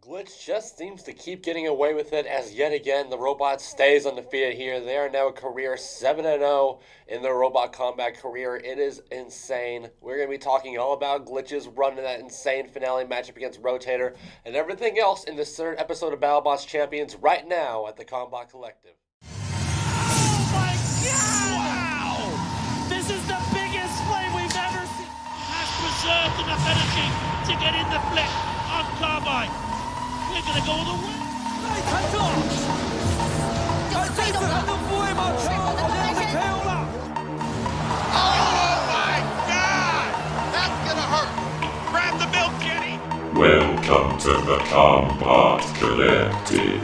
Glitch just seems to keep getting away with it as yet again the robot stays undefeated here. They are now a career 7-0 in their robot combat career. It is insane. We're going to be talking all about Glitch's run in that insane finale matchup against RotatoR and everything else in this third episode of Battlebots Champions right now at the Combot Collective. Oh my God! Wow! This is the biggest flame we've ever seen. Has preserved enough energy to get in the flip on Combot. We're gonna go the way. Oh my God! That's gonna hurt. Grab the milk, Kenny. Welcome to the Combot Collective.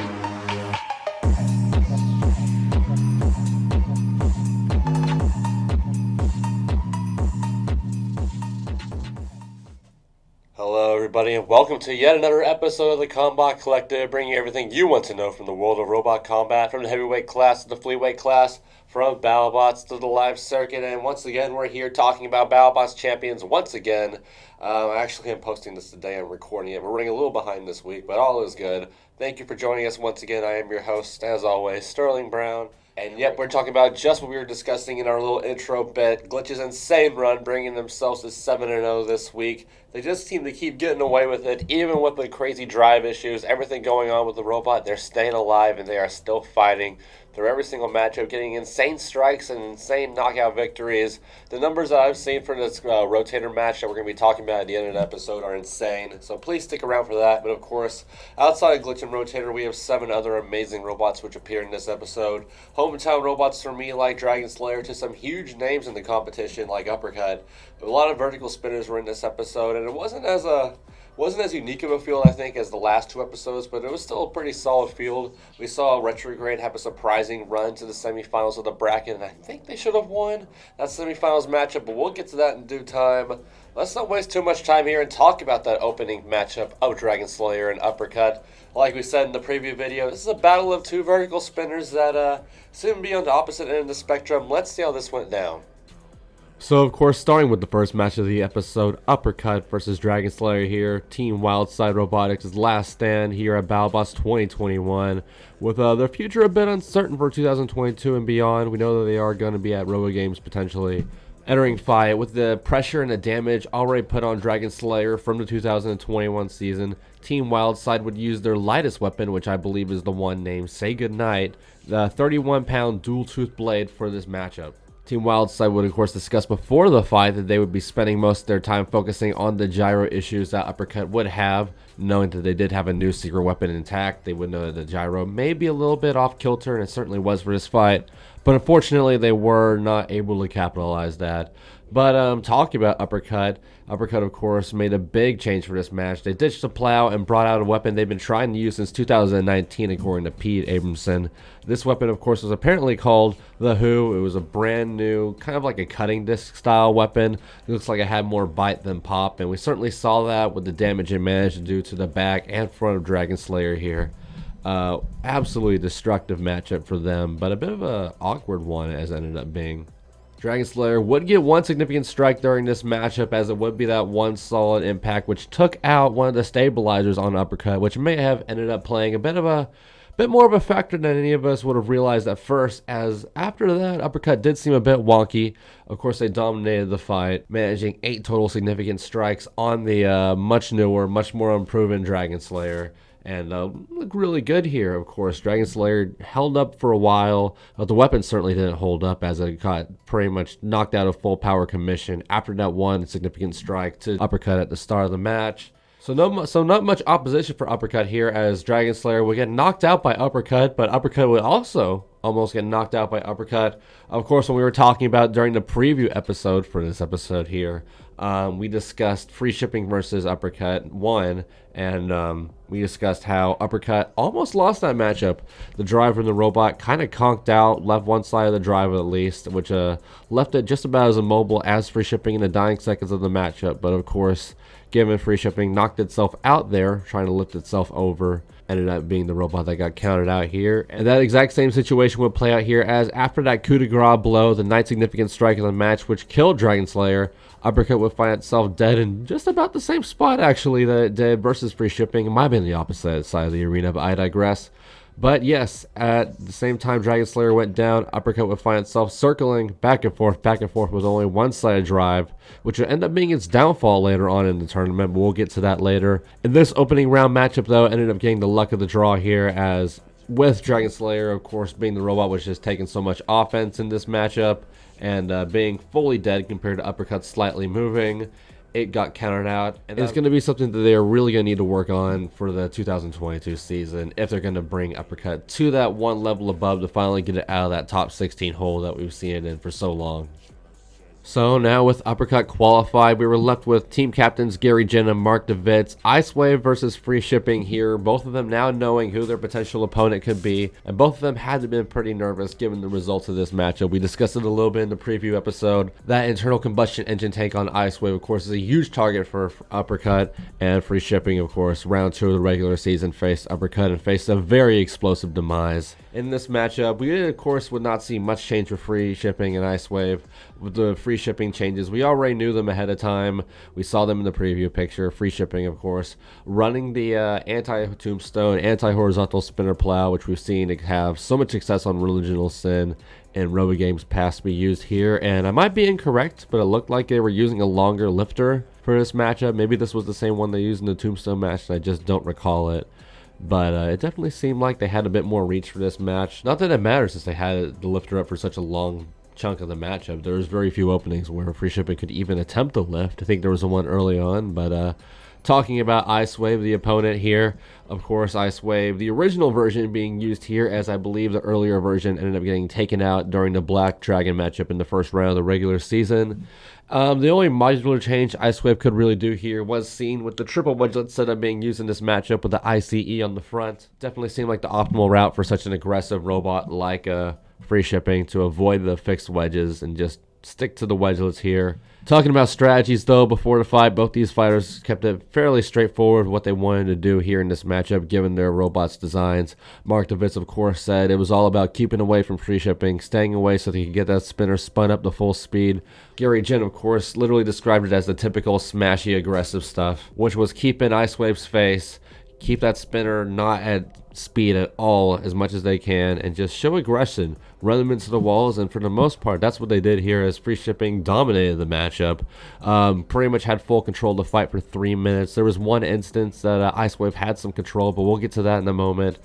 Hello everybody and welcome to yet another episode of the Combot Collective, bringing you everything you want to know from the world of robot combat, from the heavyweight class to the fleetweight class, from BattleBots to the live circuit. And once again we're here talking about BattleBots Champions once again. Actually I'm posting this today, I'm recording it. We're running a little behind this week, but all is good. Thank you for joining us once again. I am your host, as always, Sterling Brown. And yep, we're talking about just what we were discussing in our little intro bit. Glitch's insane run, bringing themselves to 7-0 this week. They just seem to keep getting away with it, even with the crazy drive issues, everything going on with the robot. They're staying alive, and they are still fighting through every single matchup, getting insane strikes and insane knockout victories. The numbers that I've seen for this RotatoR match that we're going to be talking about at the end of the episode are insane. So please stick around for that. But of course, outside of Glitch and RotatoR, we have 7 other amazing robots which appear in this episode. Hometown robots for me like Dragon Slayer, to some huge names in the competition like Uppercut. A lot of vertical spinners were in this episode, and it wasn't as unique of a field, I think, as the last 2 episodes, but it was still a pretty solid field. We saw Retrograde have a surprising run to the semifinals of the bracket, and I think they should have won that semifinals matchup, but we'll get to that in due time. Let's not waste too much time here and talk about that opening matchup of Dragon Slayer and Uppercut. Like we said in the preview video, this is a battle of 2 vertical spinners that seem to be on the opposite end of the spectrum. Let's see how this went down. So, of course, starting with the first match of the episode, Uppercut versus Dragon Slayer here. Team Wildside Robotics' last stand here at BattleBots 2021. With their future a bit uncertain for 2022 and beyond, we know that they are going to be at Robo Games potentially. Entering fight with the pressure and the damage already put on Dragon Slayer from the 2021 season, Team Wildside would use their lightest weapon, which I believe is the one named Say Goodnight, the 31-pound dual-tooth blade for this matchup. Team Wildside would of course discuss before the fight that they would be spending most of their time focusing on the gyro issues that Uppercut would have. Knowing that they did have a new secret weapon intact, they would know that the gyro may be a little bit off kilter, and it certainly was for this fight. But unfortunately, they were not able to capitalize that. But talking about Uppercut of course made a big change for this match. They ditched the plow and brought out a weapon they've been trying to use since 2019, according to Pete Abramson. This weapon, of course, was apparently called the Who. It was a brand new, kind of like a cutting disc style weapon. It looks like it had more bite than pop, and we certainly saw that with the damage it managed to do to the back and front of Dragon Slayer here. Absolutely destructive matchup for them, but a bit of an awkward one as it ended up being. Dragon Slayer would get one significant strike during this matchup, as it would be that one solid impact which took out one of the stabilizers on Uppercut, which may have ended up playing a bit more of a factor than any of us would have realized at first, as after that Uppercut did seem a bit wonky. Of course, they dominated the fight, managing 8 total significant strikes on the much newer, much more unproven Dragon Slayer. And looked really good here, of course. Dragon Slayer held up for a while. The weapon certainly didn't hold up, as it got pretty much knocked out of full power commission after that one significant strike to Uppercut at the start of the match. So not much opposition for Uppercut here, as Dragon Slayer would get knocked out by Uppercut, but Uppercut would also almost get knocked out by Uppercut. Of course, when we were talking about during the preview episode for this episode here, we discussed Freeshipping versus Uppercut 1, and we discussed how Uppercut almost lost that matchup. The driver and the robot kind of conked out, left one side of the driver at least, which left it just about as immobile as Freeshipping in the dying seconds of the matchup. But of course, given Freeshipping knocked itself out there, trying to lift itself over, ended up being the robot that got counted out here. And that exact same situation would play out here, as after that coup de grace blow, the ninth significant strike of the match, which killed Dragon Slayer, Uppercut would find itself dead in just about the same spot, actually, that it did versus Freeshipping. It might have been the opposite side of the arena, but I digress. But yes, at the same time Dragon Slayer went down, Uppercut would find itself circling back and forth with only one-sided drive, which would end up being its downfall later on in the tournament, but we'll get to that later. In this opening round matchup, though, ended up getting the luck of the draw here, as with Dragon Slayer, of course, being the robot, which has taken so much offense in this matchup, and being fully dead compared to Uppercut slightly moving, it got countered out, and it's going to be something that they're really going to need to work on for the 2022 season if they're going to bring Uppercut to that one level above to finally get it out of that top 16 hole that we've seen it in for so long. So now with Uppercut qualified, we were left with team captains Gary Jin and Mark DeVitz. Icewave versus Freeshipping here, both of them now knowing who their potential opponent could be, and both of them had to have been pretty nervous given the results of this matchup. We discussed it a little bit in the preview episode. That internal combustion engine tank on Icewave, of course, is a huge target for Uppercut, and Freeshipping, of course, round 2 of the regular season faced Uppercut and faced a very explosive demise. In this matchup, we of course would not see much change for Freeshipping and Icewave. With the Freeshipping changes, we already knew them ahead of time. We saw them in the preview picture. Freeshipping, of course, running the anti-tombstone, anti-horizontal spinner plow, which we've seen have so much success on Original Sin and Robo Games past be used here. And I might be incorrect, but it looked like they were using a longer lifter for this matchup. Maybe this was the same one they used in the Tombstone match, and I just don't recall it. But it definitely seemed like they had a bit more reach for this match. Not that it matters since they had the lifter up for such a long chunk of the matchup. There was very few openings where Freeshipping could even attempt a lift. I think there was one early on, but talking about Icewave, the opponent here, of course, Icewave, the original version being used here, as I believe the earlier version ended up getting taken out during the Black Dragon matchup in the first round of the regular season. The only modular change Icewave could really do here was seen with the triple wedgelet setup being used in this matchup with the ICE on the front. Definitely seemed like the optimal route for such an aggressive robot like Freeshipping to avoid the fixed wedges and just stick to the wedgelets here. Talking about strategies, though, before the fight, both these fighters kept it fairly straightforward what they wanted to do here in this matchup, given their robots' designs. Mark DeVitz, of course, said it was all about keeping away from Freeshipping, staying away so they could get that spinner spun up to full speed. Gary Jin, of course, literally described it as the typical smashy, aggressive stuff, which was keep in Icewave's face, keep that spinner not at speed at all as much as they can, and just show aggression, run them into the walls, and for the most part, that's what they did here as Freeshipping dominated the matchup. Pretty much had full control of the fight for 3 minutes. There was one instance that Icewave had some control, but we'll get to that in a moment.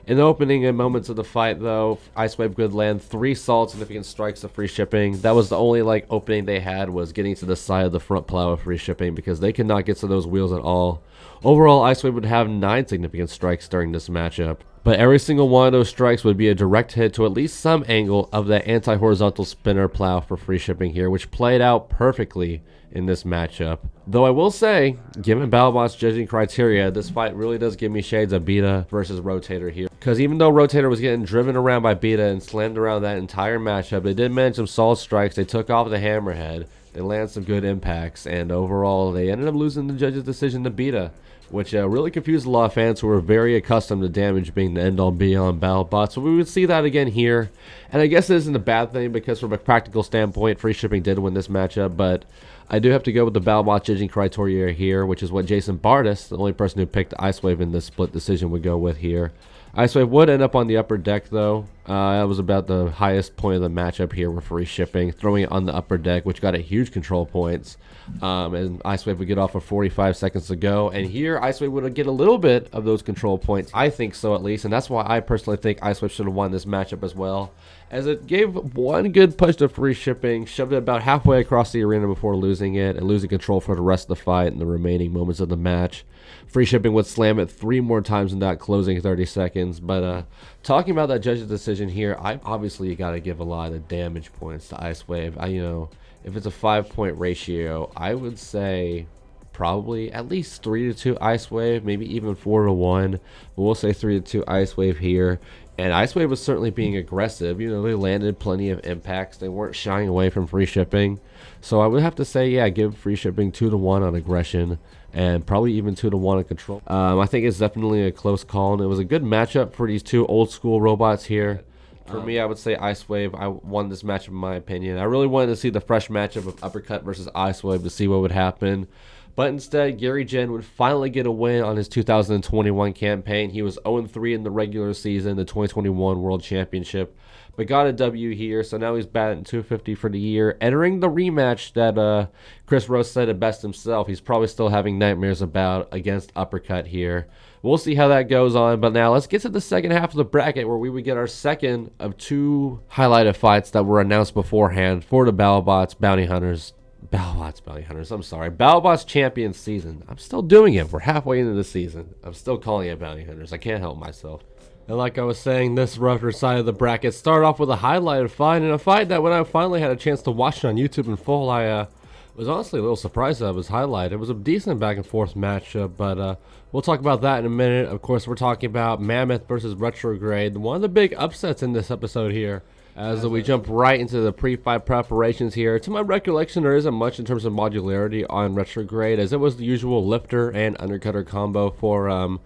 In the opening moments of the fight, though, Icewave could land 3 solid significant strikes to Freeshipping. That was the only opening they had, was getting to the side of the front plow of Freeshipping, because they could not get to those wheels at all. Overall, Icewave would have 9 significant strikes during this matchup, but every single one of those strikes would be a direct hit to at least some angle of that anti-horizontal spinner plow for Freeshipping here, which played out perfectly in this matchup. Though I will say, given Battlebots judging criteria, this fight really does give me shades of Beta versus RotatoR here. Because even though RotatoR was getting driven around by Beta and slammed around that entire matchup, they did manage some solid strikes. They took off the hammerhead. They landed some good impacts, and overall, they ended up losing the judge's decision to Beta, which really confused a lot of fans who were very accustomed to damage being the end-all be-all in BattleBots. So we would see that again here, and I guess it isn't a bad thing because from a practical standpoint, Freeshipping did win this matchup, but I do have to go with the BattleBots judging criteria here, which is what Jason Bardis, the only person who picked Icewave in this split decision, would go with here. Icewave would end up on the upper deck, though. That was about the highest point of the matchup here with Freeshipping, throwing it on the upper deck, which got a huge control points. And Icewave would get off with 45 seconds to go. And here, Icewave would get a little bit of those control points. I think so, at least. And that's why I personally think Icewave should have won this matchup as well, as it gave one good push to Freeshipping, shoved it about halfway across the arena before losing it, and losing control for the rest of the fight and the remaining moments of the match. Freeshipping would slam it 3 more times in that closing 30 seconds. But talking about that judge's decision here, I obviously got to give a lot of damage points to Icewave. If it's a 5-point ratio, I would say probably at least 3-2 Icewave, maybe even 4-1. But we'll say 3-2 Icewave here. And Icewave was certainly being aggressive. They landed plenty of impacts. They weren't shying away from Freeshipping. So I would have to say, yeah, give Freeshipping 2-1 on aggression, and probably even 2-1 on control. I think it's definitely a close call, and it was a good matchup for these two old school robots here. For me, I would say Icewave. I won this matchup in my opinion. I really wanted to see the fresh matchup of Uppercut versus Icewave to see what would happen. But instead, Gary Jen would finally get a win on his 2021 campaign. He was 0-3 in the regular season, the 2021 World Championship, but got a W here. So now he's batting 250 for the year, entering the rematch that Chris Rose said it best himself. He's probably still having nightmares about against Uppercut here. We'll see how that goes on. But now let's get to the second half of the bracket where we would get our second of two highlighted fights that were announced beforehand for the Battlebots Bounty Hunters. Battlebots Champions season. I'm still doing it. We're halfway into the season. I'm still calling it Bounty Hunters. I can't help myself. And like I was saying, this rougher side of the bracket started off with a highlighted fight, and a fight that when I finally had a chance to watch it on YouTube in full, I was honestly a little surprised that it was highlighted. It was a decent back and forth matchup, but we'll talk about that in a minute. Of course, we're talking about Mammoth versus Retrograde, one of the big upsets in this episode here. As we jump right into the pre-fight preparations here. To my recollection, there isn't much in terms of modularity on Retrograde, as it was the usual lifter and undercutter combo for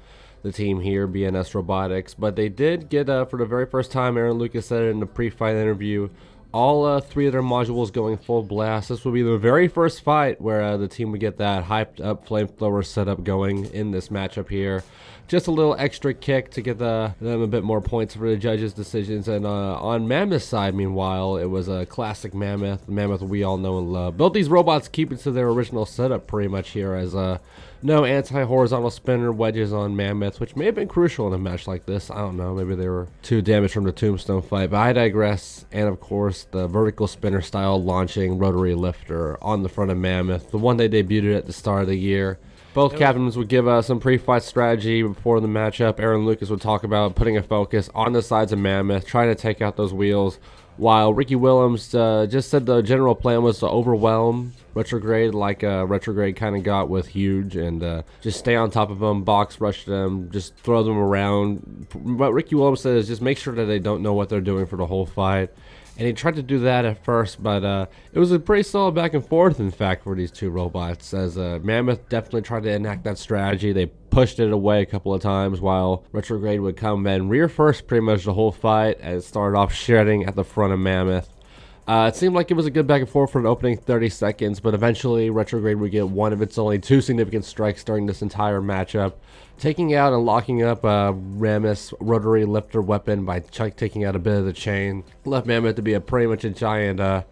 the team here, BNS Robotics. But they did get, for the very first time, Aaron Lucas said it in the pre-fight interview, all three of their modules going full blast. This will be the very first fight where the team would get that hyped up flamethrower setup going in this matchup here. Just a little extra kick to get them a bit more points for the judges' decisions. And on Mammoth's side, meanwhile, it was a classic Mammoth. Mammoth we all know and love. Both these robots keep it to their original setup pretty much here, as no anti-horizontal spinner wedges on Mammoth, which may have been crucial in a match like this. I don't know, maybe they were too damaged from the tombstone fight, but I digress. And of course, the vertical spinner style launching rotary lifter on the front of Mammoth, the one they debuted at the start of the year. Both captains would give us some pre-fight strategy before the matchup. Aaron Lucas would talk about putting a focus on the sides of Mammoth, trying to take out those wheels, while Ricky Willems just said the general plan was to overwhelm Retrograde like Retrograde kind of got with Huge, and just stay on top of them, box rush them, just throw them around. What Ricky Willems says is just make sure that they don't know what they're doing for the whole fight. And he tried to do that at first, but it was a pretty solid back and forth, in fact, for these two robots, as Mammoth definitely tried to enact that strategy. They pushed it away a couple of times, while Retrograde would come in rear first pretty much the whole fight, and started off shredding at the front of Mammoth. It seemed like it was a good back and forth for the opening 30 seconds, but eventually Retrograde would get one of its only two significant strikes during this entire matchup, taking out and locking up Mammoth's rotary lifter weapon by taking out a bit of the chain. Left Mammoth to be pretty much a giant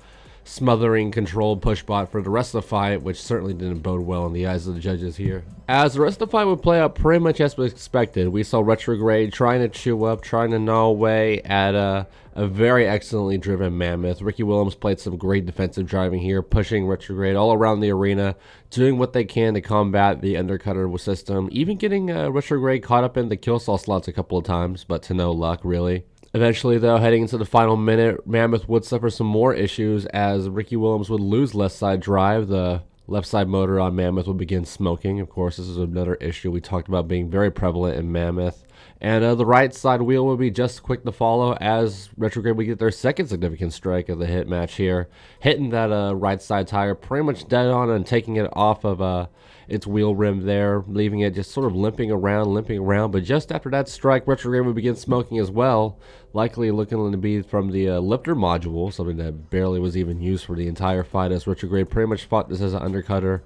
smothering controlled push bot for the rest of the fight, which certainly didn't bode well in the eyes of the judges here. As the rest of the fight would play out pretty much as was expected, we saw Retrograde trying to chew up, trying to gnaw away at a very excellently driven Mammoth. Ricky Willems played some great defensive driving here, pushing Retrograde all around the arena, doing what they can to combat the undercutter system, even getting Retrograde caught up in the kill saw slots a couple of times, but to no luck, really. Eventually, though, heading into the final minute, Mammoth would suffer some more issues as Ricky Willems would lose left side drive. The left side motor on Mammoth would begin smoking. Of course, this is another issue we talked about being very prevalent in Mammoth. And the right side wheel would be just quick to follow as Retrograde would get their second significant strike of the hit match here, hitting that right side tire pretty much dead on and taking it off of its wheel rim there, leaving it just sort of limping around. But just after that strike, Retrograde would begin smoking as well, likely looking to be from the lifter module, something that barely was even used for the entire fight, as Retrograde pretty much fought this as an undercutter.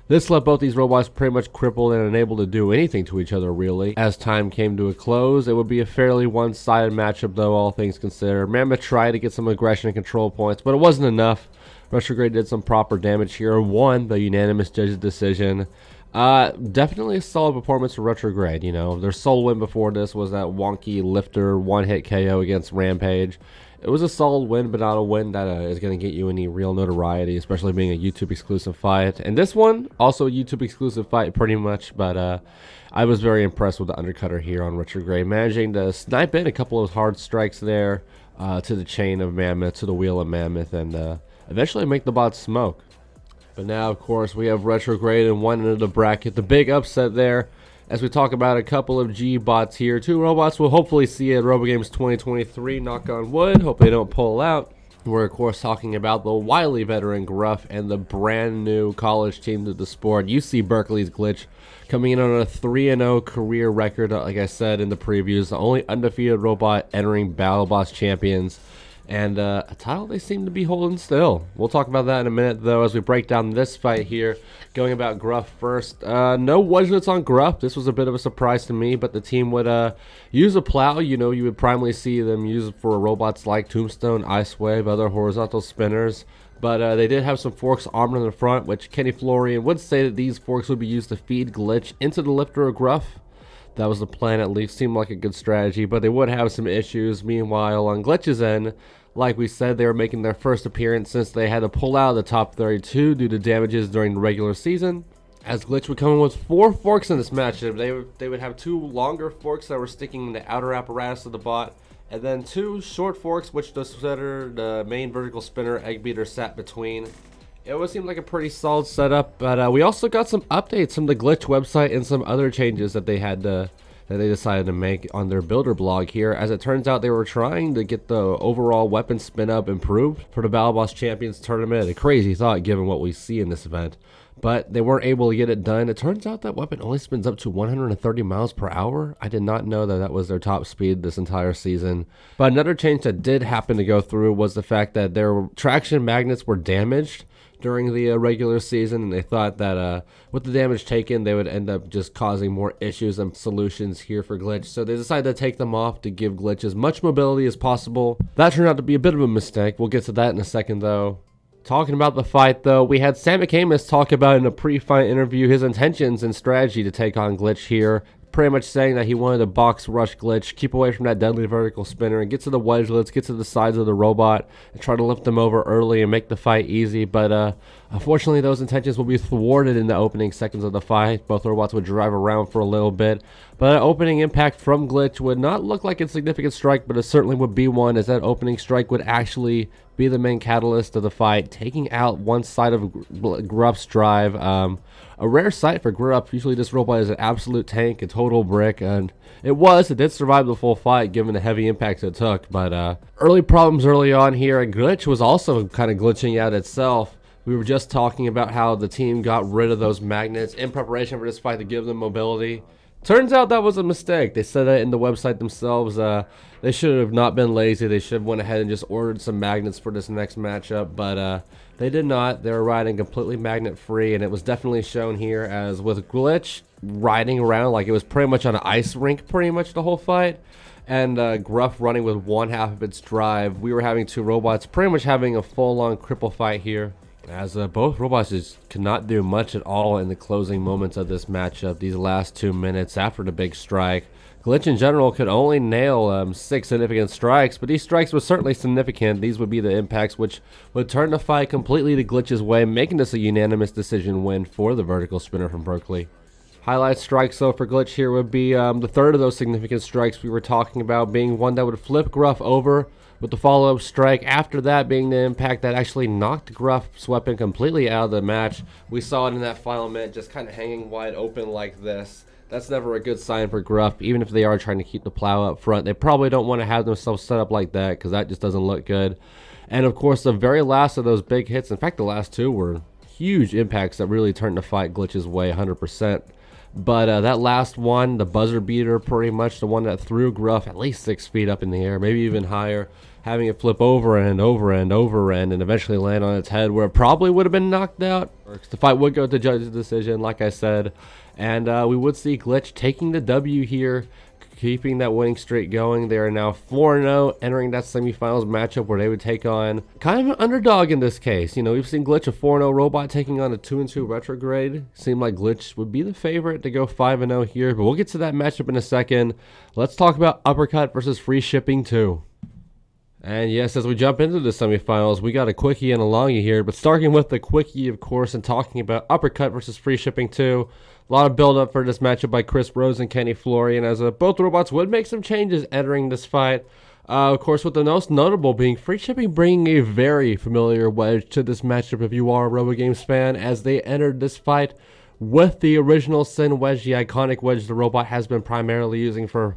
This left both these robots pretty much crippled and unable to do anything to each other, really. As time came to a close, it would be a fairly one-sided matchup, though, all things considered. Mammoth tried to get some aggression and control points, but it wasn't enough. Retrograde did some proper damage here, won the unanimous judges' decision. Definitely a solid performance for Retrograde. You know, their sole win before this was that wonky lifter one-hit KO against Rampage. It was a solid win, but not a win that is going to get you any real notoriety, especially being a YouTube exclusive fight. And this one, also a YouTube exclusive fight pretty much, but I was very impressed with the undercutter here on Retrograde, managing to snipe in a couple of hard strikes there to the chain of Mammoth, to the wheel of Mammoth, and eventually make the bot smoke. But now, of course, we have Retrograde in one end of the bracket. The big upset there, as we talk about a couple of G-bots here. Two robots we'll hopefully see at RoboGames 2023, knock on wood. Hope they don't pull out. We're, of course, talking about the wily veteran Gruff and the brand new college team to the sport, UC Berkeley's Glitch, coming in on a 3-0 career record, like I said in the previews, the only undefeated robot entering Battlebots Champions, and a title they seem to be holding still. We'll talk about that in a minute, though, as we break down this fight here. Going about Gruff first. No wedgelets on Gruff. This was a bit of a surprise to me, but the team would use a plow. You know, you would primarily see them use it for robots like Tombstone, Icewave, other horizontal spinners. But they did have some forks armed in the front, which Kenny Florian would say that these forks would be used to feed Glitch into the lifter of Gruff. That was the plan, at least. Seemed like a good strategy, but they would have some issues. Meanwhile, on Glitch's end, like we said, they were making their first appearance since they had to pull out of the top 32 due to damages during the regular season. As Glitch would come in with 4 forks in this matchup, they would have 2 longer forks that were sticking in the outer apparatus of the bot, and then 2 short forks which the main vertical spinner egg beater sat between. It would seem like a pretty solid setup, but we also got some updates from the Glitch website and some other changes that they had that they decided to make on their builder blog here. As it turns out, they were trying to get the overall weapon spin up improved for the Battlebots Champions tournament. A crazy thought given what we see in this event, but they weren't able to get it done. It turns out that weapon only spins up to 130 miles per hour. I did not know that that was their top speed this entire season. But another change that did happen to go through was the fact that their traction magnets were damaged during the regular season, and they thought that with the damage taken, they would end up just causing more issues and solutions here for Glitch. So they decided to take them off to give Glitch as much mobility as possible. That turned out to be a bit of a mistake. We'll get to that in a second, though. Talking about the fight, though, we had Sam McCamus talk about in a pre-fight interview his intentions and strategy to take on Glitch here. Pretty much saying that he wanted to box rush Glitch, keep away from that deadly vertical spinner, and get to the wedgelets, get to the sides of the robot, and try to lift them over early and make the fight easy. But unfortunately, those intentions will be thwarted in the opening seconds of the fight. Both robots would drive around for a little bit, but an opening impact from Glitch would not look like a significant strike, but it certainly would be one, as that opening strike would actually be the main catalyst of the fight, taking out one side of Gruff's drive. A rare sight for Gruff. Usually this robot is an absolute tank, a total brick, and it did survive the full fight given the heavy impacts it took. But early problems early on here, and Glitch was also kind of glitching out itself. We were just talking about how the team got rid of those magnets in preparation for this fight to give them mobility. Turns out that was a mistake. They said that in the website themselves. They should have not been lazy. They should have went ahead and just ordered some magnets for this next matchup, but they did not. They were riding completely magnet free, and it was definitely shown here, as with Glitch riding around like it was pretty much on an ice rink pretty much the whole fight, and Gruff running with one half of its drive. We were having 2 robots pretty much having a full-on cripple fight here, as both robots just could not do much at all in the closing moments of this matchup. These last 2 minutes after the big strike, Glitch in general could only nail 6 significant strikes, but these strikes were certainly significant. These would be the impacts which would turn the fight completely to Glitch's way, making this a unanimous decision win for the vertical spinner from Berkely. Highlight strikes, though, for Glitch here would be the third of those significant strikes we were talking about, being one that would flip Gruff over, with the follow-up strike after that being the impact that actually knocked Gruff's weapon completely out of the match. We saw it in that final minute, just kind of hanging wide open like this. That's never a good sign for Gruff. Even if they are trying to keep the plow up front, they probably don't want to have themselves set up like that, because that just doesn't look good. And of course, the very last of those big hits, in fact the last 2 were huge impacts that really turned the fight Glitch's way 100%. But that last one, the buzzer beater, pretty much the one that threw Gruff at least 6 feet up in the air, maybe even higher, having it flip over and over and over and eventually land on its head where it probably would have been knocked out. The fight would go to judge's decision, like I said, and we would see Glitch taking the W here, keeping that winning streak going. They are now 4-0, entering that semifinals matchup where they would take on kind of an underdog in this case. You know, we've seen Glitch, a 4-0 robot, taking on a 2-2 Retrograde. Seemed like Glitch would be the favorite to go 5-0 here, but we'll get to that matchup in a second. Let's talk about Uppercut versus Freeshipping 2. And yes, as we jump into the semifinals, we got a quickie and a longie here, but starting with the quickie, of course, and talking about Uppercut versus Freeshipping 2. A lot of build-up for this matchup by Chris Rose and Kenny Florian, as both robots would make some changes entering this fight. Of course, with the most notable being Freeshipping bringing a very familiar wedge to this matchup if you are a RoboGames fan, as they entered this fight with the original Sin wedge, the iconic wedge the robot has been primarily using for,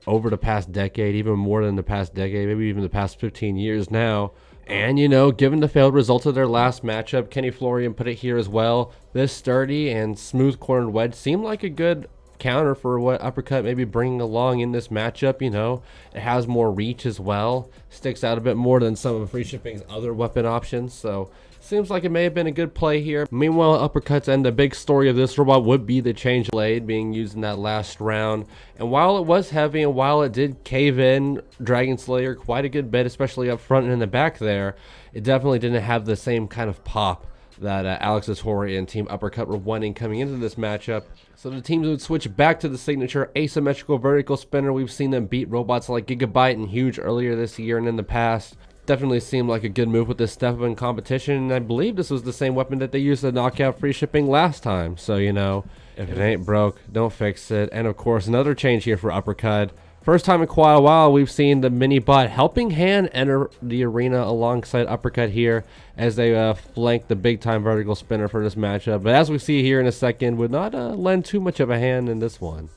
over the past decade, even more than the past decade, maybe even the past 15 years now. And, you know, given the failed results of their last matchup, Kenny Florian put it here as well, this sturdy and smooth cornered wedge seemed like a good counter for what Uppercut may be bringing along in this matchup. You know, it has more reach as well, sticks out a bit more than some of Freeshipping's other weapon options, so seems like it may have been a good play here. Meanwhile, Uppercut's end, the big story of this robot would be the change blade being used in that last round. And while it was heavy and while it did cave in Dragon Slayer quite a good bit, especially up front and in the back there, it definitely didn't have the same kind of pop that Alex Tori and Team Uppercut were wanting coming into this matchup. So the teams would switch back to the signature asymmetrical vertical spinner. We've seen them beat robots like Gigabyte and Huge earlier this year and in the past. Definitely seemed like a good move with this step up in competition, and I believe this was the same weapon that they used to knock out Freeshipping last time. So, you know, if it ain't broke, don't fix it. And of course, another change here for Uppercut. First time in quite a while, we've seen the mini bot Helping Hand enter the arena alongside Uppercut here as they flank the big time vertical spinner for this matchup. But as we see here in a second, would not lend too much of a hand in this one.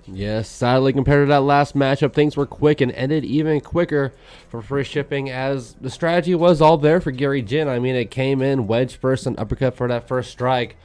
Yes, sadly, compared to that last matchup, things were quick and ended even quicker for Freeshipping as the strategy was all there for Gary Jin. I mean, it came in wedge first and Uppercut for that first strike,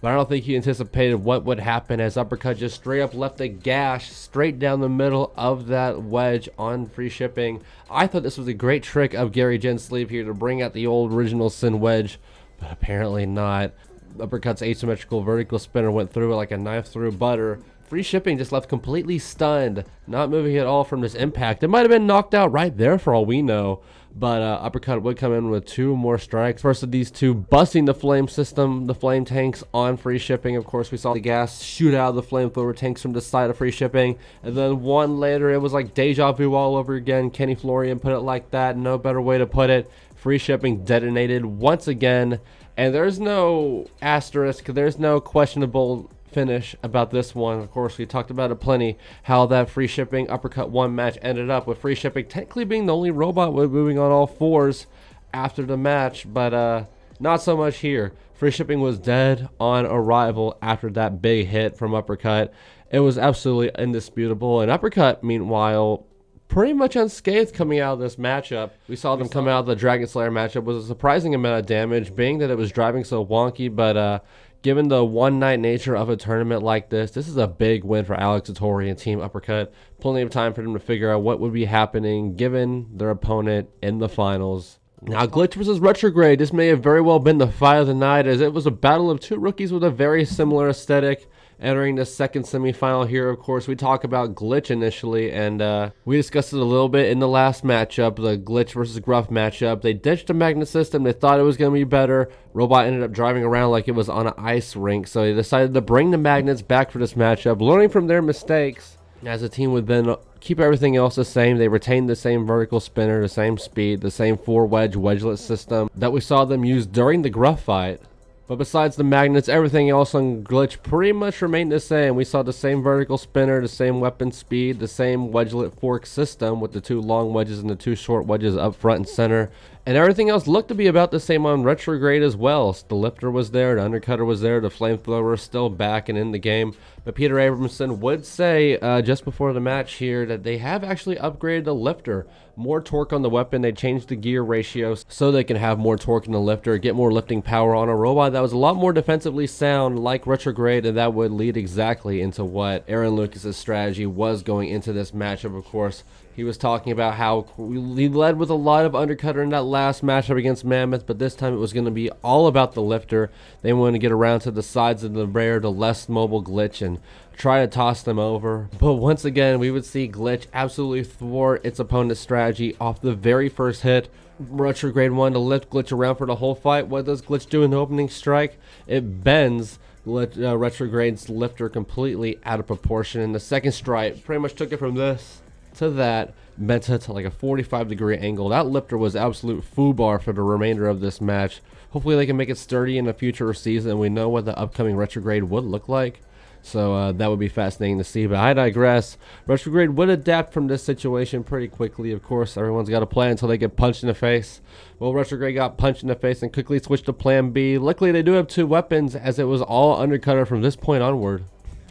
but I don't think he anticipated what would happen as Uppercut just straight up left a gash straight down the middle of that wedge on Freeshipping. I thought this was a great trick of Gary Jin's sleeve here to bring out the old original Sin wedge, but apparently not. Uppercut's asymmetrical vertical spinner went through it like a knife through butter. Freeshipping just left completely stunned, not moving at all from this impact. It might have been knocked out right there for all we know, but Uppercut would come in with two more strikes. First of these two, busting the flame system, the flame tanks on Freeshipping. Of course, we saw the gas shoot out of the flamethrower tanks from the side of Freeshipping, and then one later, it was like deja vu all over again. Kenny Florian put it like that, no better way to put it. Freeshipping detonated once again, and there's no asterisk, there's no questionable finish about this one. Of course, we talked about it plenty, how that Freeshipping Uppercut 1 match ended up with Freeshipping technically being the only robot moving on all fours after the match, but not so much here. Freeshipping was dead on arrival after that big hit from Uppercut. It was absolutely indisputable, and Uppercut, meanwhile, pretty much unscathed coming out of this matchup. We saw them come out of the Dragon Slayer matchup with a surprising amount of damage, being that it was driving so wonky, but given the one-night nature of a tournament like this is a big win for Alex Tori and Team Uppercut. Plenty of time for them to figure out what would be happening given their opponent in the finals. Now, Glitch versus Retrograde, this may have very well been the fight of the night, as it was a battle of two rookies with a very similar aesthetic. Entering the second semifinal here, of course, we talk about Glitch initially, and we discussed it a little bit in the last matchup, the Glitch versus Gruff matchup. They ditched the magnet system. They thought it was going to be better. Robot ended up driving around like it was on an ice rink, so they decided to bring the magnets back for this matchup, learning from their mistakes. As the team would then keep everything else the same, they retained the same vertical spinner, the same speed, the same wedgelet system that we saw them use during the Gruff fight. But besides the magnets, everything else on Glitch pretty much remained the same. We saw the same vertical spinner, the same weapon speed, the same wedgelet fork system with the two long wedges and the two short wedges up front and center. And everything else looked to be about the same on Retrograde as well. The lifter was there, the undercutter was there, the flamethrower is still back and in the game. But Peter Abramson would say just before the match here that they have actually upgraded the lifter. More torque on the weapon. They changed the gear ratios so they can have more torque in the lifter, get more lifting power on a robot that was a lot more defensively sound like Retrograde, and that would lead exactly into what Aaron Lucas's strategy was going into this matchup. Of course, he was talking about how he led with a lot of undercutter in that last matchup against Mammoth, but this time it was going to be all about the lifter. They wanted to get around to the sides of the rear, the less mobile Glitch, and try to toss them over. But once again, we would see Glitch absolutely thwart its opponent's strategy off the very first hit. Retrograde wanted to lift Glitch around for the whole fight. What does Glitch do in the opening strike? It bends Retrograde's lifter completely out of proportion. And the second strike pretty much took it from this to that, bent it to like a 45-degree angle. That lifter was absolute foobar for the remainder of this match. Hopefully they can make it sturdy in a future season, and we know what the upcoming Retrograde would look like. So that would be fascinating to see, but I digress. Retrograde would adapt from this situation pretty quickly. Of course, everyone's got a plan until they get punched in the face. Well, Retrograde got punched in the face and quickly switched to plan B. Luckily, they do have two weapons, as it was all undercutter from this point onward.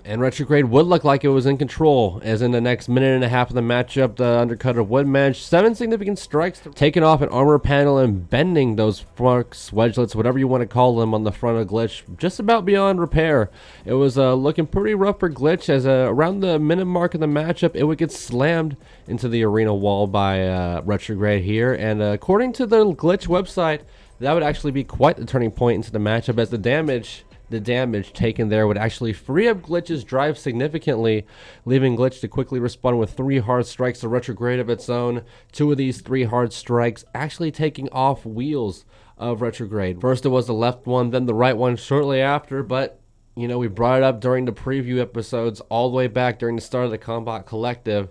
And Retrograde would look like it was in control, as in the next minute and a half of the matchup, the Undercutter would manage 7 significant strikes, taking off an armor panel and bending those forks, wedgelets, whatever you want to call them, on the front of Glitch, just about beyond repair. It was looking pretty rough for Glitch, as around the minute mark of the matchup, it would get slammed into the arena wall by Retrograde here, and according to the Glitch website, that would actually be quite the turning point into the matchup, as the damage taken there would actually free up Glitch's drive significantly, leaving Glitch to quickly respond with 3 hard strikes to Retrograde of its own. 2 of these 3 hard strikes actually taking off wheels of Retrograde. First it was the left one, then the right one shortly after, but you know, we brought it up during the preview episodes all the way back during the start of the Combot Collective.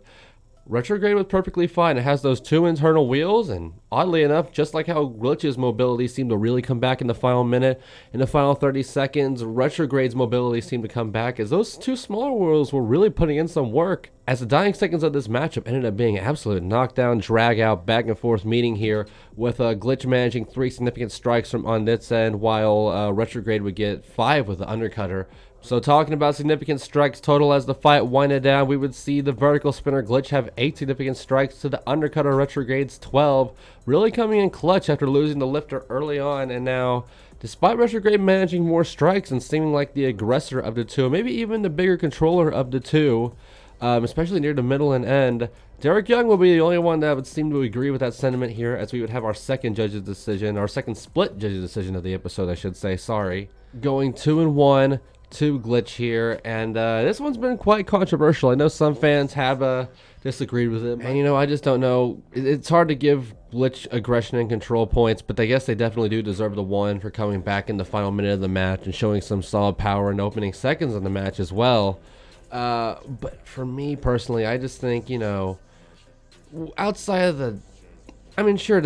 Retrograde was perfectly fine. It has those 2 internal wheels, and oddly enough, just like how Glitch's mobility seemed to really come back in the final minute, in the final 30 seconds, Retrograde's mobility seemed to come back, as those 2 smaller wheels were really putting in some work. As the dying seconds of this matchup ended up being absolute knockdown, drag out, back and forth meeting here, with Glitch managing 3 significant strikes from on its end, while Retrograde would get 5 with the Undercutter. So talking about significant strikes total as the fight winded down, we would see the vertical spinner Glitch have 8 significant strikes to the Undercutter Retrograde's 12, really coming in clutch after losing the lifter early on. And now, despite Retrograde managing more strikes and seeming like the aggressor of the 2, maybe even the bigger controller of the 2, especially near the middle and end, Derek Young will be the only one that would seem to agree with that sentiment here, as we would have our second judge's decision, our second split judge's decision of the episode, I should say, sorry. Going 2-1 to Glitch here, and this one's been quite controversial. I know some fans have disagreed with it, and you know, I just don't know. It's hard to give Glitch aggression and control points, but I guess they definitely do deserve the 1 for coming back in the final minute of the match and showing some solid power in the opening seconds of the match as well. But for me personally, I just think, you know, outside of the, I mean, sure,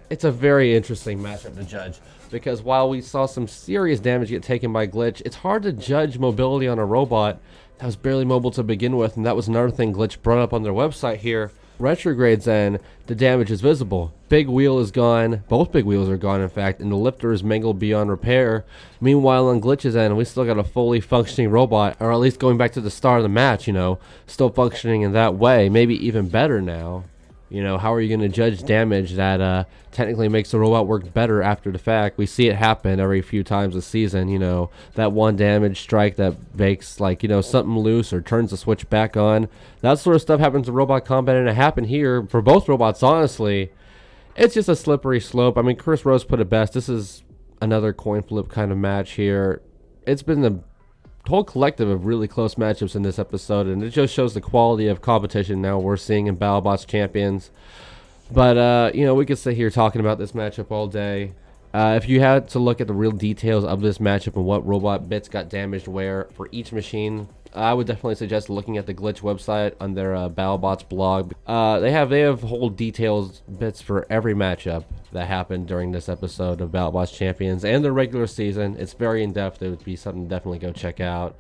it's a very interesting matchup to judge, because while we saw some serious damage get taken by Glitch, it's hard to judge mobility on a robot that was barely mobile to begin with, and that was another thing Glitch brought up on their website here. Retrograde's end, the damage is visible. Big wheel is gone, both big wheels are gone in fact, and the lifter is mangled beyond repair. Meanwhile on Glitch's end, we still got a fully functioning robot, or at least going back to the start of the match, you know, still functioning in that way, maybe even better now. You know, how are you going to judge damage that technically makes the robot work better after the fact? We see it happen every few times this season, you know, that 1 damage strike that makes, like, you know, something loose or turns the switch back on. That sort of stuff happens in Robot Combat, and it happened here for both robots, honestly. It's just a slippery slope. I mean, Chris Rose put it best. This is another coin flip kind of match here. It's been the whole collective of really close matchups in this episode, and it just shows the quality of competition now we're seeing in Battlebots Champions. But you know, we could sit here talking about this matchup all day. If you had to look at the real details of this matchup and what robot bits got damaged where for each machine, I would definitely suggest looking at the Glitch website on their Battlebots blog. They have whole details bits for every matchup that happened during this episode of Battlebots Champions and the regular season. It's very in-depth. It would be something to definitely go check out.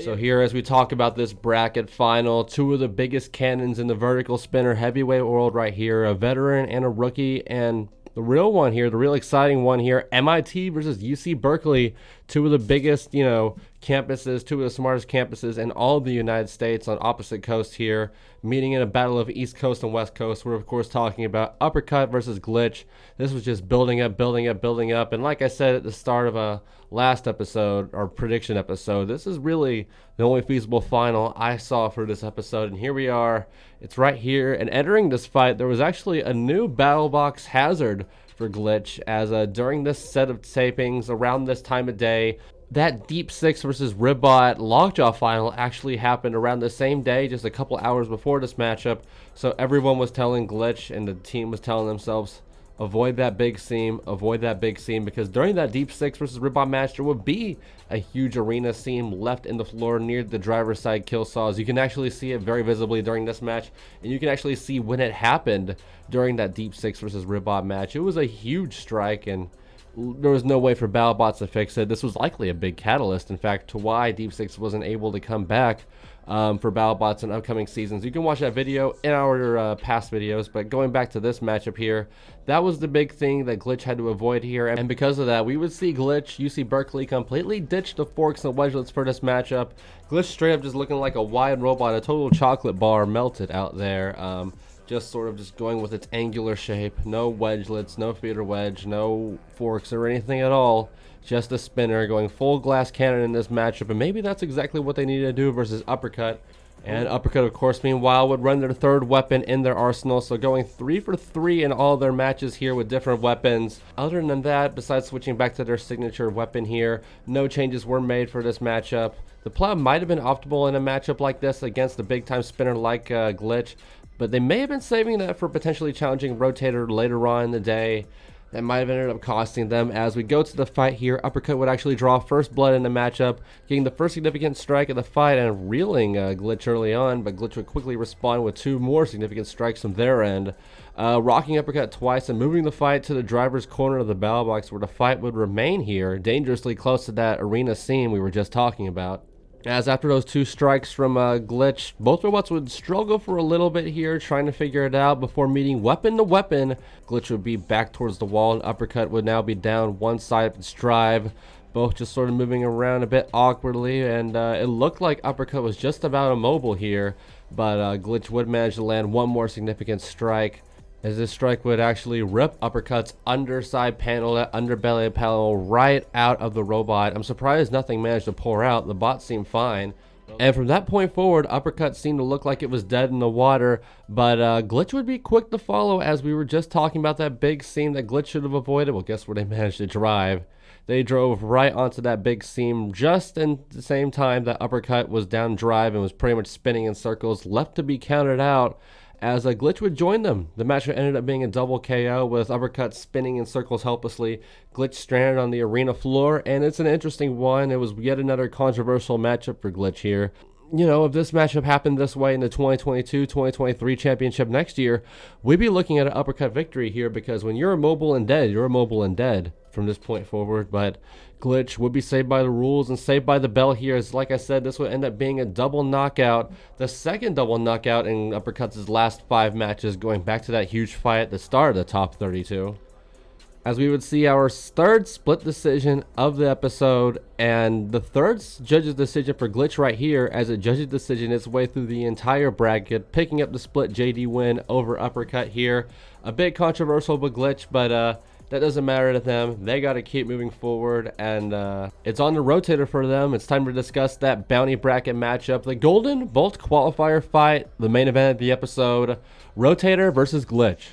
So here, as we talk about this bracket final, 2 of the biggest cannons in the vertical spinner heavyweight world right here, a veteran and a rookie, and the real one here, the real exciting one here, MIT versus UC Berkeley, 2 of the biggest, you know, campuses, 2 of the smartest campuses in all of the United States on opposite coasts here, meeting in a battle of East Coast and West Coast. We're, of course, talking about Uppercut versus Glitch. This was just building up, and like I said at the start of a last episode, or prediction episode, this is really the only feasible final I saw for this episode, and here we are. It's right here, and entering this fight, there was actually a new battle box hazard for Glitch, as during this set of tapings around this time of day, that Deep 6 versus Ribbot Lockjaw final actually happened around the same day, just a couple hours before this matchup. So everyone was telling Glitch, and the team was telling themselves, avoid that big seam, because during that Deep 6 versus Ribbot match, there would be a huge arena seam left in the floor near the driver's side kill saws. You can actually see it very visibly during this match, and you can actually see when it happened during that Deep 6 versus Ribbot match. It was a huge strike, and there was no way for Battlebots to fix it. This was likely a big catalyst, in fact, to why Deep 6 wasn't able to come back for BattleBots in upcoming seasons. You can watch that video in our past videos, but going back to this matchup here, that was the big thing that Glitch had to avoid here, and because of that, we would see Glitch, you see Berkely completely ditch the forks and wedgelets for this matchup. Glitch straight up just looking like a wide robot, a total chocolate bar melted out there. Just sort of just going with its angular shape, no wedgelets, no feeder wedge, no forks or anything at all. Just a spinner going full glass cannon in this matchup, and maybe that's exactly what they needed to do versus Uppercut. And Uppercut, of course, meanwhile, would run their third weapon in their arsenal, so going 3 for 3 in all their matches here with different weapons. Other than that, besides switching back to their signature weapon here, no changes were made for this matchup. The plow might have been optimal in a matchup like this against a big-time spinner like Glitch, but they may have been saving that for potentially challenging RotatoR later on in the day. That might have ended up costing them. As we go to the fight here, Uppercut would actually draw first blood in the matchup, getting the first significant strike of the fight and reeling Glitch early on, but Glitch would quickly respond with 2 more significant strikes from their end, rocking Uppercut twice and moving the fight to the driver's corner of the battle box, where the fight would remain here, dangerously close to that arena scene we were just talking about. As after those 2 strikes from Glitch, both robots would struggle for a little bit here, trying to figure it out before meeting weapon to weapon. Glitch would be back towards the wall, and Uppercut would now be down one side of its drive, both just sort of moving around a bit awkwardly, and it looked like Uppercut was just about immobile here, but Glitch would manage to land one more significant strike, as this strike would actually rip Uppercut's underside panel, that underbelly panel, right out of the robot. I'm surprised nothing managed to pour out. The bot seemed fine. And from that point forward, Uppercut seemed to look like it was dead in the water, but Glitch would be quick to follow, as we were just talking about that big seam that Glitch should have avoided. Well, guess where they managed to drive? They drove right onto that big seam just in the same time that Uppercut was down drive and was pretty much spinning in circles, left to be counted out, as a Glitch would join them. The match ended up being a double KO with Uppercut spinning in circles helplessly, Glitch stranded on the arena floor, and it's an interesting one. It was yet another controversial matchup for Glitch here. You know, if this matchup happened this way in the 2022-2023 championship next year, we'd be looking at an Uppercut victory here, because when you're immobile and dead, you're immobile and dead from this point forward. But Glitch would be saved by the rules and saved by the bell here, as like I said, this would end up being a double knockout, the second double knockout in Uppercut's last 5 matches, going back to that huge fight at the start of the top 32. As we would see our third split decision of the episode, and the third judge's decision for Glitch right here, as it judge's decision its way through the entire bracket, picking up the split JD win over Uppercut here. A bit controversial with Glitch, but that doesn't matter to them. They got to keep moving forward, and it's on the RotatoR for them. It's time to discuss that bounty bracket matchup, the Golden Bolt qualifier fight, the main event of the episode, RotatoR versus Glitch.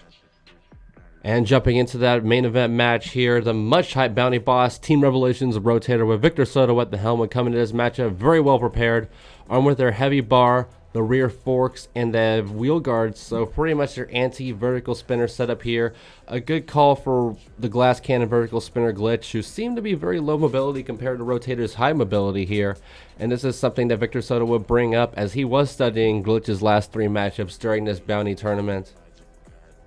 And jumping into that main event match here, the much hyped Bounty Boss Team Revelations RotatoR with Victor Soto at the helm would come into this matchup very well prepared, armed with their heavy bar, the rear forks, and the wheel guards, so pretty much their anti-vertical spinner setup here. A good call for the glass cannon vertical spinner Glitch, who seemed to be very low mobility compared to RotatoR's high mobility here, and this is something that Victor Soto would bring up, as he was studying Glitch's last 3 matchups during this bounty tournament,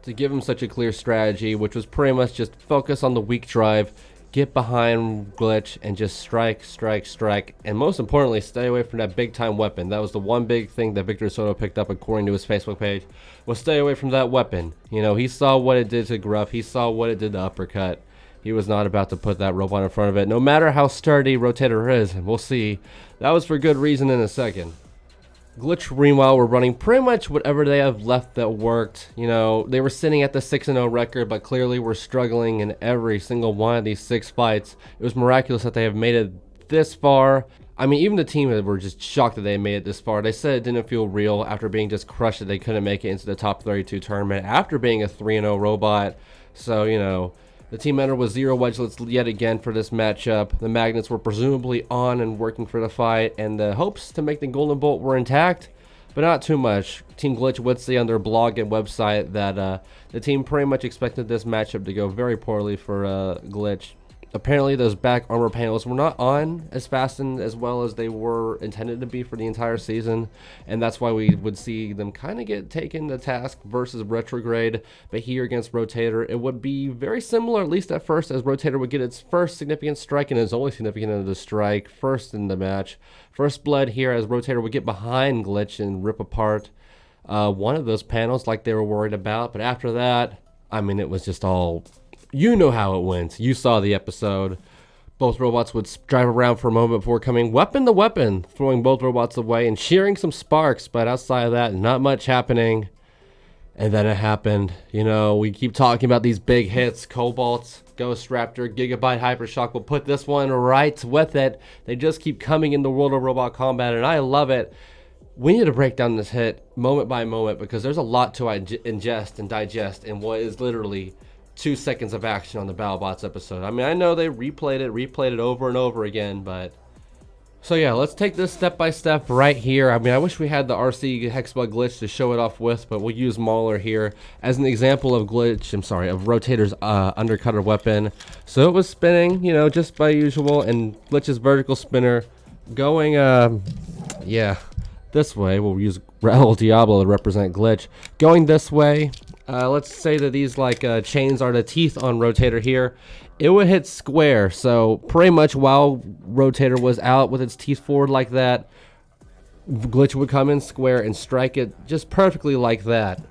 to give him such a clear strategy, which was pretty much just focus on the weak drive, get behind Glitch, and just strike, strike, strike, and most importantly, stay away from that big time weapon. That was the one big thing that Victor Soto picked up according to his Facebook page, was stay away from that weapon. You know, he saw what it did to Gruff, he saw what it did to Uppercut. He was not about to put that robot in front of it, no matter how sturdy RotatoR is, and we'll see. That was for good reason in a second. Glitch, meanwhile, were running pretty much whatever they have left that worked. You know, they were sitting at the 6-0 record, but clearly were struggling in every single one of these 6 fights. It was miraculous that they have made it this far. I mean, even the team were just shocked that they made it this far. They said it didn't feel real after being just crushed that they couldn't make it into the top 32 tournament after being a 3-0 robot. So, you know, the team entered with 0 wedgelets yet again for this matchup. The magnets were presumably on and working for the fight, and the hopes to make the Golden Bolt were intact, but not too much. Team Glitch would say on their blog and website that the team pretty much expected this matchup to go very poorly for Glitch. Apparently those back armor panels were not on as fast and as well as they were intended to be for the entire season, and that's why we would see them kind of get taken to task versus Retrograde. But here against RotatoR, it would be very similar, at least at first, as RotatoR would get its first significant strike and its only significant of the strike first in the match. First blood here as RotatoR would get behind Glitch and rip apart one of those panels like they were worried about. But after that, I mean, it was just all... You know how it went. You saw the episode. Both robots would drive around for a moment before coming weapon to weapon, throwing both robots away and shearing some sparks. But outside of that, not much happening. And then it happened. You know, we keep talking about these big hits. Combot, Ghost Raptor, Gigabyte, HyperShock will put this one right with it. They just keep coming in the world of robot combat, and I love it. We need to break down this hit moment by moment because there's a lot to ingest and digest in what is literally 2 seconds of action on the Battlebots episode. I mean, I know they replayed it over and over again, but... So yeah, let's take this step by step right here. I mean, I wish we had the RC Hexbug glitch to show it off with, but we'll use Mauler here as an example of RotatoR's undercutter weapon. So it was spinning, you know, just by usual, and Glitch's vertical spinner going, yeah, this way. We'll use Raul Diablo to represent Glitch. Going this way, let's say that these chains are the teeth on RotatoR here. It would hit square, so pretty much while RotatoR was out with its teeth forward like that, Glitch would come in square and strike it just perfectly like that,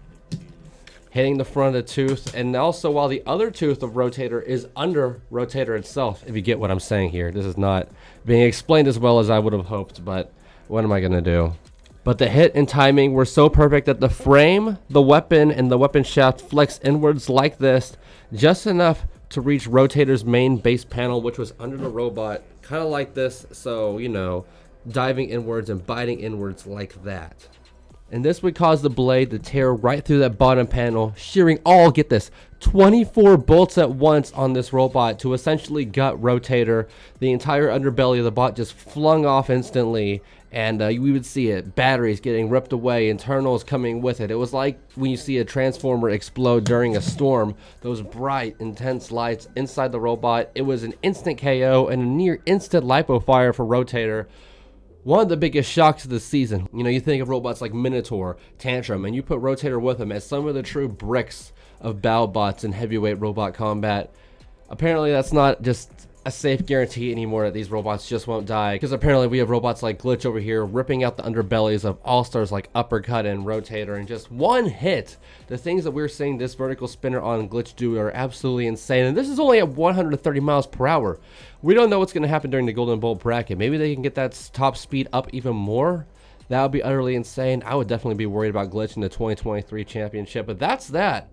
hitting the front of the tooth. And also while the other tooth of RotatoR is under RotatoR itself, if you get what I'm saying here. This is not being explained as well as I would have hoped, but what am I going to do? But the hit and timing were so perfect that the frame, the weapon, and the weapon shaft flex inwards like this, just enough to reach RotatoR's main base panel, which was under the robot, kind of like this. So, you know, diving inwards and biting inwards like that. And this would cause the blade to tear right through that bottom panel, shearing all, get this, 24 bolts at once on this robot to essentially gut RotatoR. The entire underbelly of the bot just flung off instantly, and we would see it, batteries getting ripped away, internals coming with it. It was like when you see a transformer explode during a storm, those bright, intense lights inside the robot. It was an instant KO and a near instant lipo fire for RotatoR. One of the biggest shocks of the season. You know, you think of robots like Minotaur, Tantrum, and you put RotatoR with them as some of the true bricks of Battlebots and heavyweight robot combat. Apparently that's not just a safe guarantee anymore that these robots just won't die, because apparently we have robots like Glitch over here ripping out the underbellies of all-stars like Uppercut and RotatoR in just one hit. The things that we're seeing this vertical spinner on Glitch do are absolutely insane, and this is only at 130 miles per hour. We don't know what's going to happen during the Golden Bolt bracket. Maybe they can get that top speed up even more. That would be utterly insane. I would definitely be worried about Glitch in the 2023 championship, but that's that.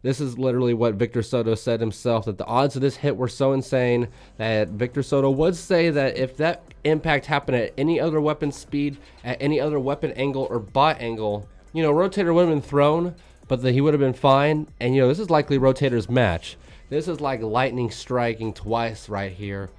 This is literally what Victor Soto said himself, that the odds of this hit were so insane that Victor Soto would say that if that impact happened at any other weapon speed, at any other weapon angle or bot angle, you know, RotatoR would have been thrown, but he would have been fine. And, you know, this is likely RotatoR's match. This is like lightning striking twice right here.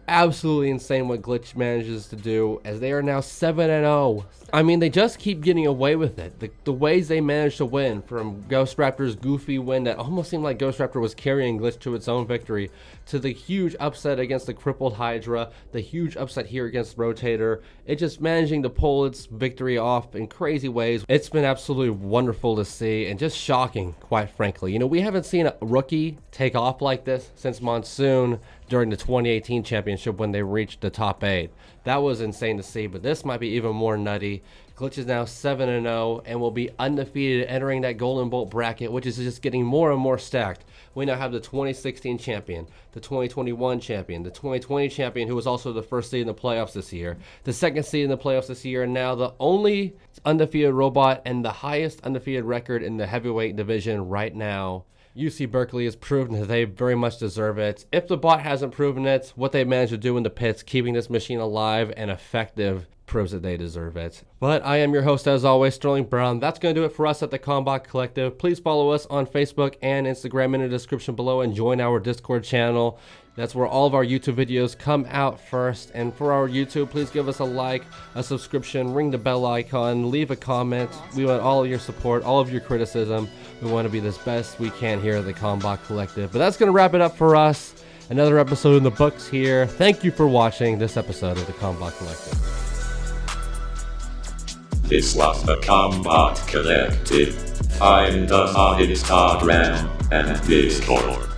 Absolutely insane what Glitch manages to do, as they are now 7-0. I mean, they just keep getting away with it. The ways they managed to win, from Ghost Raptor's goofy win that almost seemed like Ghost Raptor was carrying Glitch to its own victory, to the huge upset against the crippled Hydra, the huge upset here against RotatoR. It's just managing to pull its victory off in crazy ways. It's been absolutely wonderful to see, and just shocking, quite frankly. You know, we haven't seen a rookie take off like this since Monsoon during the 2018 championship when they reached the top 8. That was insane to see, but this might be even more nutty. Glitch is now 7-0 and will be undefeated entering that Golden Bolt bracket, which is just getting more and more stacked. We now have the 2016 champion, the 2021 champion, the 2020 champion, who was also the first seed in the playoffs this year, the second seed in the playoffs this year, and now the only undefeated robot and the highest undefeated record in the heavyweight division right now. UC Berkely has proven that they very much deserve it. If the bot hasn't proven it, what they managed to do in the pits, keeping this machine alive and effective, proves that they deserve it. But I am your host, as always, Sterling Brown. That's going to do it for us at the Combot Collective. Please follow us on Facebook and Instagram in the description below, and join our Discord channel. That's where all of our YouTube videos come out first. And for our YouTube, please give us a like, a subscription, ring the bell icon, leave a comment. We want all of your support, all of your criticism. We want to be the best we can here at the Combot Collective. But that's going to wrap it up for us. Another episode in the books here. Thank you for watching this episode of the Combot Collective. This was the Combot Collective. Find us on Instagram and Discord.